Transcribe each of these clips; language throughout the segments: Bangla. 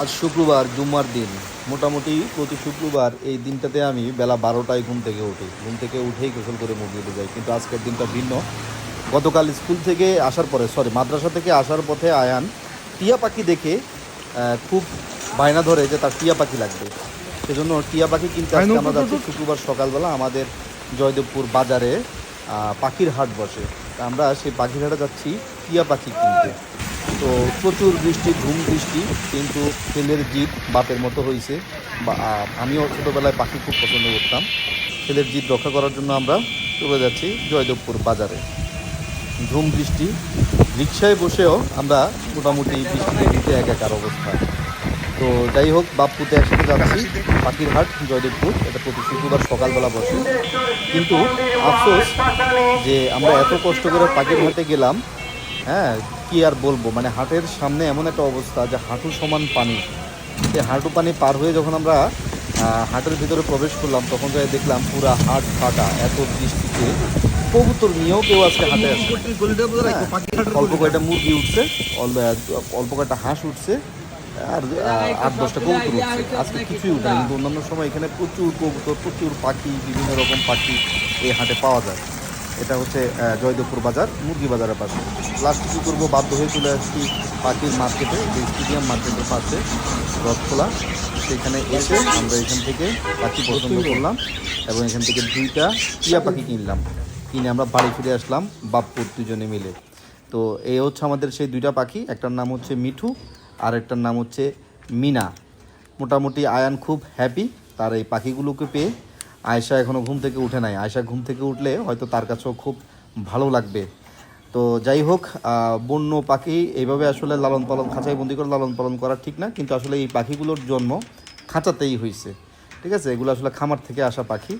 আজ শুক্রবার জুম্মার দিন। মোটামুটি প্রতি শুক্রবার এই দিনটাতে আমি বেলা 12টায় ঘুম থেকে উঠি। ঘুম থেকে উঠেই গোসল করে মসজিদে যাই, কিন্তু আজকের দিনটা ভিন্ন। গতকাল স্কুল থেকে আসার পরে মাদ্রাসা থেকে আসার পথে আয়ান টিয়া পাখি দেখে খুব বায়না ধরে যে তার টিয়া পাখি লাগবে। সেজন্য টিয়া পাখি কিনতে আজকে আমরা যাচ্ছি শুক্রবার সকালবেলা আমাদের জয়দেবপুর বাজারে পাখির হাট বসে। তা আমরা সেই পাখির হাটে যাচ্ছি টিয়া পাখি কিনতে। তো প্রচুর বৃষ্টি, ধুম বৃষ্টি, কিন্তু ছেলের জিদ বাপের মতো হয়েছে। বা আমিও ছোটোবেলায় পাখি খুব পছন্দ করতাম। ছেলের জিদ রক্ষা করার জন্য আমরা চলে যাচ্ছি জয়দেবপুর বাজারে। ঝুম বৃষ্টি, রিক্সায় বসেও আমরা মোটামুটি বৃষ্টিতে দিতে একাকার অবস্থা। তো যাই হোক, বাপ্পুতে একসাথে যাচ্ছি পাখির হাট জয়দেবপুর। এটা প্রতি শুক্রবার সকালবেলা বসে, কিন্তু আফসোস যে আমরা এত কষ্ট করে পাখির হাটে গেলাম। হ্যাঁ, কি আর বলবো, মানে হাটের সামনে এমন একটা অবস্থা যে হাঁটু সমান পানি। সেই হাঁটু পানি পার হয়ে যখন আমরা হাটের ভিতরে প্রবেশ করলাম, তখন যাই দেখলাম পুরা হাট ফাটা। এত বৃষ্টিতে কবুতর নিয়েও কেউ আজকে হাটে আসে। অল্প কয়েকটা মুরগি উঠছে, অল্প কয়েকটা হাঁস উঠছে, আর 8-10টা কবুতর উঠছে। আজকে কিছুই উঠে, কিন্তু অন্যান্য সময় এখানে প্রচুর কবুতর, প্রচুর পাখি, বিভিন্ন রকম পাখি এই হাটে পাওয়া যায়। এটা হচ্ছে জয়দেবপুর বাজার, মুরগি বাজারের পাশে। লাস্ট কী করবো, বাধ্য হয়ে চলে আসছি পাখির মার্কেটে, যে স্টেডিয়াম মার্কেটের পাশে রথখোলা। সেখানে এসে আমরা এখান থেকে পাখি পছন্দ করলাম এবং এখান থেকে 2টা টিয়া পাখি কিনলাম। কিনে আমরা বাড়ি ফিরে আসলাম বাপ্পুর দুজনে মিলে। তো এই হচ্ছে আমাদের সেই 2টা পাখি। একটার নাম হচ্ছে মিঠু আর একটার নাম হচ্ছে মিনা। মোটামুটি আয়ান খুব হ্যাপি তার এই পাখিগুলোকে পেয়ে। আয়েশা এখনও ঘুম থেকে উঠে নাই। আয়েশা ঘুম থেকে উঠলে হয়তো তার কাছেও খুব ভালো লাগবে। তো যাই হোক, বন্য পাখি এইভাবে আসলে লালন পালন, খাঁচায় বন্দি করে লালন পালন করা ঠিক না, কিন্তু আসলে এই পাখিগুলোর জন্ম খাঁচাতেই হয়েছে। ঠিক আছে, এগুলো আসলে খামার থেকে আসা পাখি।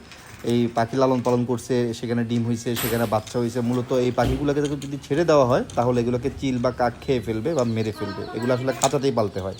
এই পাখি লালন পালন করছে, সেখানে ডিম হয়েছে, সেখানে বাচ্চা হয়েছে। মূলত এই পাখিগুলোকে যদি ছেড়ে দেওয়া হয় তাহলে এগুলোকে চিল বা কাক খেয়ে ফেলবে বা মেরে ফেলবে। এগুলো আসলে খাঁচাতেই পালতে হয়।